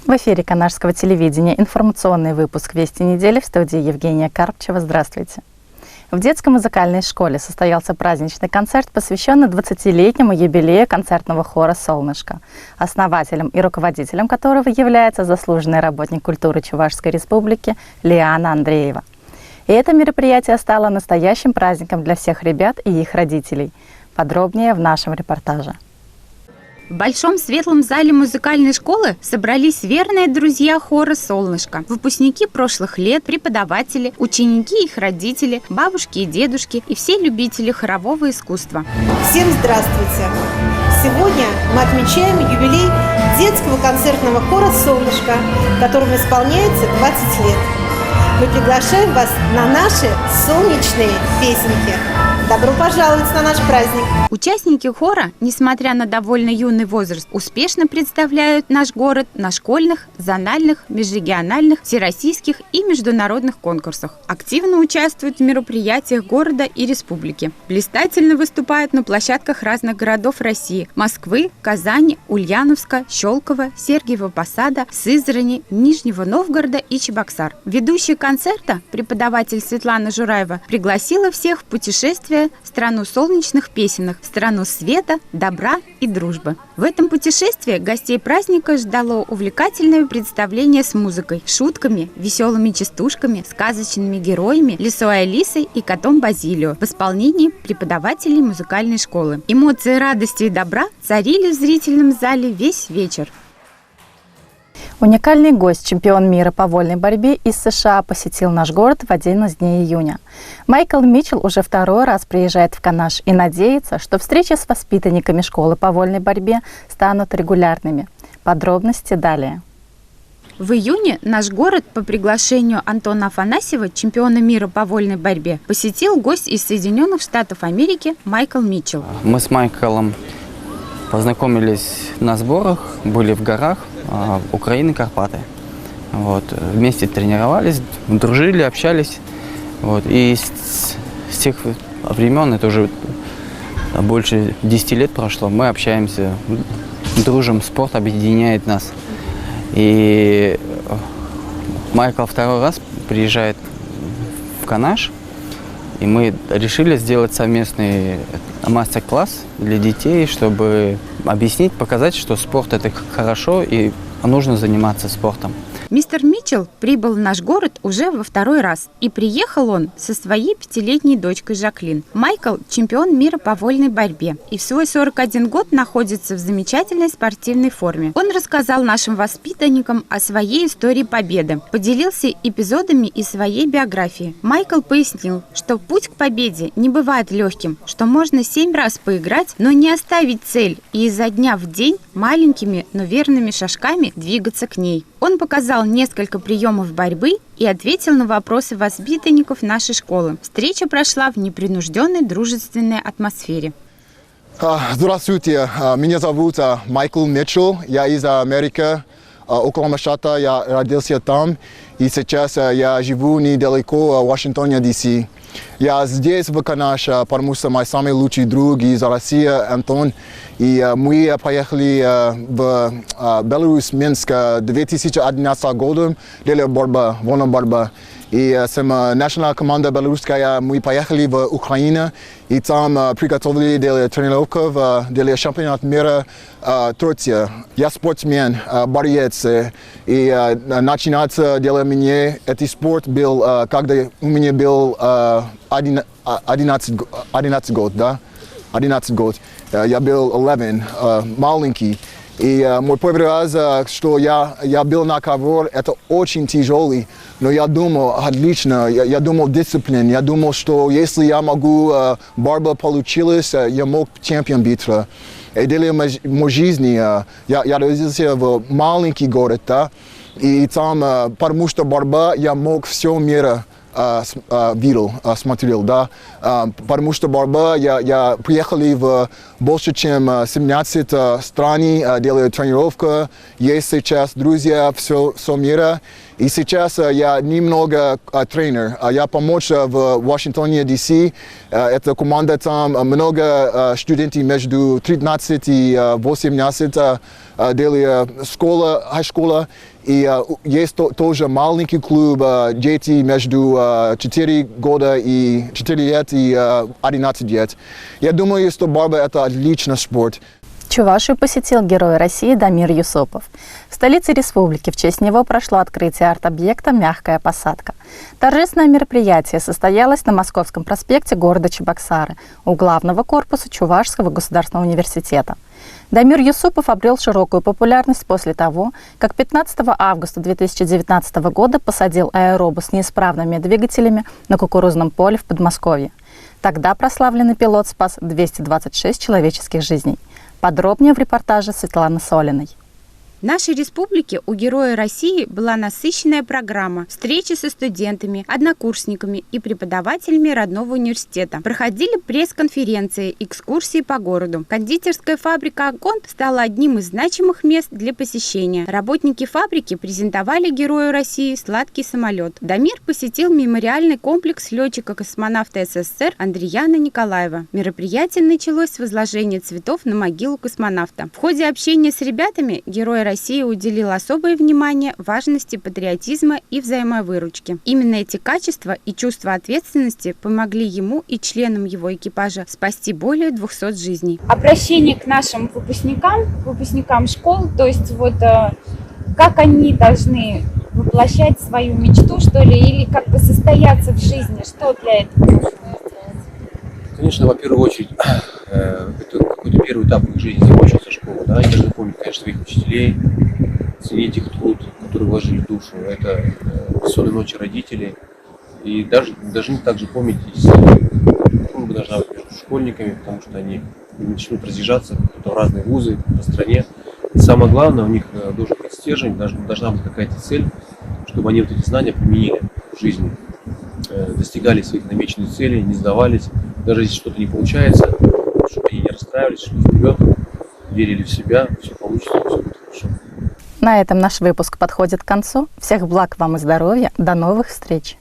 В эфире Канашского телевидения информационный выпуск «Вести недели», в студии Евгения Карпчева. Здравствуйте. В детской музыкальной школе состоялся праздничный концерт, посвященный 20-летнему юбилею концертного хора «Солнышко», основателем и руководителем которого является заслуженный работник культуры Чувашской республики Лиана Андреева. И это мероприятие стало настоящим праздником для всех ребят и их родителей. Подробнее в нашем репортаже. В большом светлом зале музыкальной школы собрались верные друзья хора «Солнышко», выпускники прошлых лет, преподаватели, ученики и их родители, бабушки и дедушки и все любители хорового искусства. Всем здравствуйте! Сегодня мы отмечаем юбилей детского концертного хора «Солнышко», которому исполняется 20 лет. Мы приглашаем вас на наши солнечные песенки. Добро пожаловать на наш праздник! Участники хора, несмотря на довольно юный возраст, успешно представляют наш город на школьных, зональных, межрегиональных, всероссийских и международных конкурсах. Активно участвуют в мероприятиях города и республики. Блистательно выступают на площадках разных городов России: Москвы, Казани, Ульяновска, Щелково, Сергиева Посада, Сызрани, Нижнего Новгорода и Чебоксар. Ведущая концерта, преподаватель Светлана Жураева, пригласила всех в путешествие в страну солнечных песенок, в страну света, добра и дружбы. В этом путешествии гостей праздника ждало увлекательное представление с музыкой, шутками, веселыми частушками, сказочными героями, лисой Алисой и котом Базилио в исполнении преподавателей музыкальной школы. Эмоции радости и добра царили в зрительном зале весь вечер. Уникальный гость, чемпион мира по вольной борьбе из США, посетил наш город в один из дней июня. Майкл Митчелл уже второй раз приезжает в Канаш и надеется, что встречи с воспитанниками школы по вольной борьбе станут регулярными. Подробности далее. В июне наш город по приглашению Антона Афанасьева, чемпиона мира по вольной борьбе, посетил гость из Соединенных Штатов Америки Майкл Митчелл. Мы с Майклом познакомились на сборах, были в горах Украины, Карпаты. Вместе тренировались, дружили, общались. И с тех времен, это уже больше 10 лет прошло, мы общаемся, дружим, спорт объединяет нас. И Майкл второй раз приезжает в Канаш, и мы решили сделать совместный мастер-класс для детей, чтобы объяснить, показать, что спорт – это хорошо и нужно заниматься спортом. Мистер Митчелл прибыл в наш город уже во второй раз, и приехал он со своей 5-летней дочкой Жаклин. Майкл – чемпион мира по вольной борьбе и в свой 41 год находится в замечательной спортивной форме. Он рассказал нашим воспитанникам о своей истории победы, поделился эпизодами из своей биографии. Майкл пояснил, что путь к победе не бывает легким, что можно 7 раз поиграть, но не оставить цель и изо дня в день маленькими, но верными шажками двигаться к ней. Он показал несколько приемов борьбы и ответил на вопросы воспитанников нашей школы. Встреча прошла в непринужденной, дружественной атмосфере. Здравствуйте, меня зовут Майкл Митчелл, я из Америки, Оклахома штата, я родился там, и сейчас я живу недалеко в Вашингтоне, Д.С. Я здесь в Канаш, потому что мой самый лучший друг из России, Антон, и мы поехали в Беларусь, Минск, 2011 года для борьбы, вольной борьбы. И с национальной командой белорусская мы поехали в Украину, и там приготовили для тренировок для чемпионата мира Турции. Я спортсмен, борец, и начинаться для меня этот спорт был, когда у меня был 11 год, да? 11 год. Я был 11, маленький. И мой первый раз, что я был на ковер, это очень тяжелый, но я думал, отлично, я думал дисциплин, я думал, что если я могу, борьба получилась, я мог чемпион биться. И для моей жизни, я родился в маленький город, да, и там, потому что борьба, я мог все мир видел, смотрел, да, потому что борьба, я приехали в больше, чем 17 стран, делаю тренировку, есть сейчас друзья все мира, И сейчас я немного тренер. Я помочь в Вашингтоне, DC. Это команда там, много студентов между 13 и 18 делали школа, хай-школа. И есть тоже маленький клуб, дети между 4 года и 4 лет и 11 лет. Я думаю, что борьба – это отличный спорт. Чувашию посетил герой России Дамир Юсупов. В столице республики в честь него прошло открытие арт-объекта «Мягкая посадка». Торжественное мероприятие состоялось на Московском проспекте города Чебоксары у главного корпуса Чувашского государственного университета. Дамир Юсупов обрел широкую популярность после того, как 15 августа 2019 года посадил аэробус с неисправными двигателями на кукурузном поле в Подмосковье. Тогда прославленный пилот спас 226 человеческих жизней. Подробнее в репортаже Светланы Солиной. В нашей республике у Героя России была насыщенная программа, встречи со студентами, однокурсниками и преподавателями родного университета. Проходили пресс-конференции, экскурсии по городу. Кондитерская фабрика «Акконт» стала одним из значимых мест для посещения. Работники фабрики презентовали Герою России сладкий самолет. Дамир посетил мемориальный комплекс летчика-космонавта СССР Андрияна Николаева. Мероприятие началось с возложения цветов на могилу космонавта. В ходе общения с ребятами Герой Россия уделила особое внимание важности патриотизма и взаимовыручки. Именно эти качества и чувство ответственности помогли ему и членам его экипажа спасти более 200 жизней. Обращение к нашим выпускникам школ, то есть как они должны воплощать свою мечту, что ли, или как-то состояться в жизни, что для этого нужно сделать? Конечно, во первую очередь, это какой-то первый этап их жизни, закончился школа, да, они должны помнить, конечно, своих учителей, ценить их труд, который вложили в душу, это бессонные ночи родителей, и даже должны также помнить, дружба должна быть между школьниками, потому что они начнут разъезжаться в разные вузы по стране, и самое главное, у них должен быть стержень, должна быть какая-то цель, чтобы они вот эти знания применили в жизни, достигали своих намеченных целей, не сдавались, даже если что-то не получается, чтобы они не расстраивались, шли вперед, верили в себя, все получится, все будет хорошо. На этом наш выпуск подходит к концу. Всех благ вам и здоровья. До новых встреч!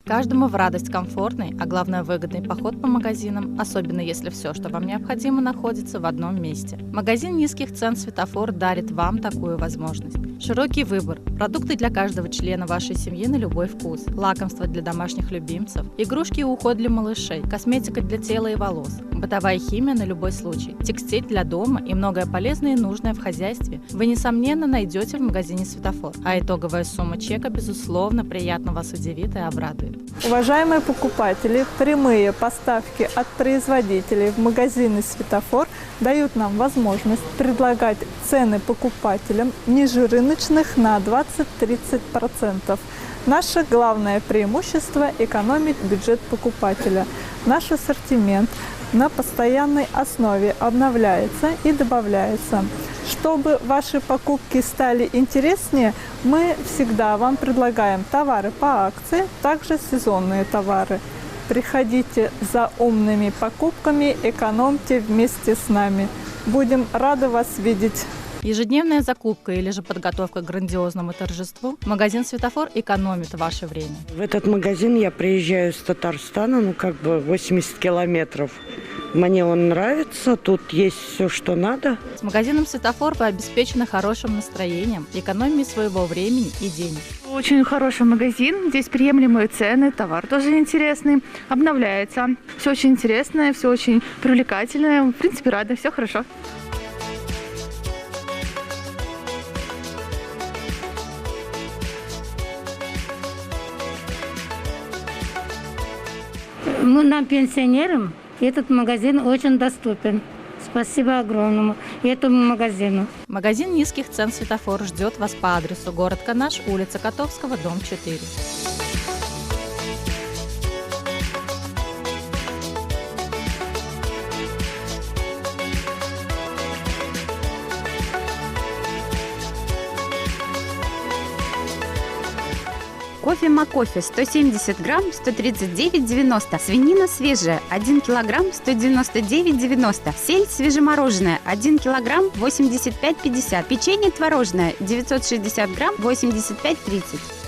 Каждому в радость комфортный, а главное выгодный поход по магазинам, особенно если все, что вам необходимо, находится в одном месте. Магазин низких цен «Светофор» дарит вам такую возможность. Широкий выбор, продукты для каждого члена вашей семьи на любой вкус, лакомства для домашних любимцев, игрушки и уход для малышей, косметика для тела и волос, бытовая химия на любой случай, текстиль для дома и многое полезное и нужное в хозяйстве вы, несомненно, найдете в магазине «Светофор». А итоговая сумма чека, безусловно, приятно вас удивит и обрадует. Уважаемые покупатели, прямые поставки от производителей в магазины «Светофор» дают нам возможность предлагать цены покупателям ниже рыночных на 20-30%. Наше главное преимущество – экономить бюджет покупателя. Наш ассортимент на постоянной основе обновляется и добавляется. Чтобы ваши покупки стали интереснее, мы всегда вам предлагаем товары по акции, также сезонные товары. Приходите за умными покупками, экономьте вместе с нами. Будем рады вас видеть. Ежедневная закупка или же подготовка к грандиозному торжеству, магазин «Светофор» экономит ваше время. В этот магазин я приезжаю из Татарстана, 80 километров. Мне он нравится, тут есть все, что надо. С магазином «Светофор» вы обеспечены хорошим настроением, экономией своего времени и денег. Очень хороший магазин, здесь приемлемые цены, товар тоже интересный, обновляется. Все очень интересное, все очень привлекательное, в принципе, рада, все хорошо. Нам, пенсионерам, этот магазин очень доступен. Спасибо огромному этому магазину. Магазин низких цен «Светофор» ждет вас по адресу город Канаш, улица Котовского, дом 4. Кофе Макофе 170 грамм 139,90. Свинина свежая 1 килограмм 199,90. Сельдь свежемороженая 1 килограмм 85,50. Печенье творожное 960 грамм 85,30.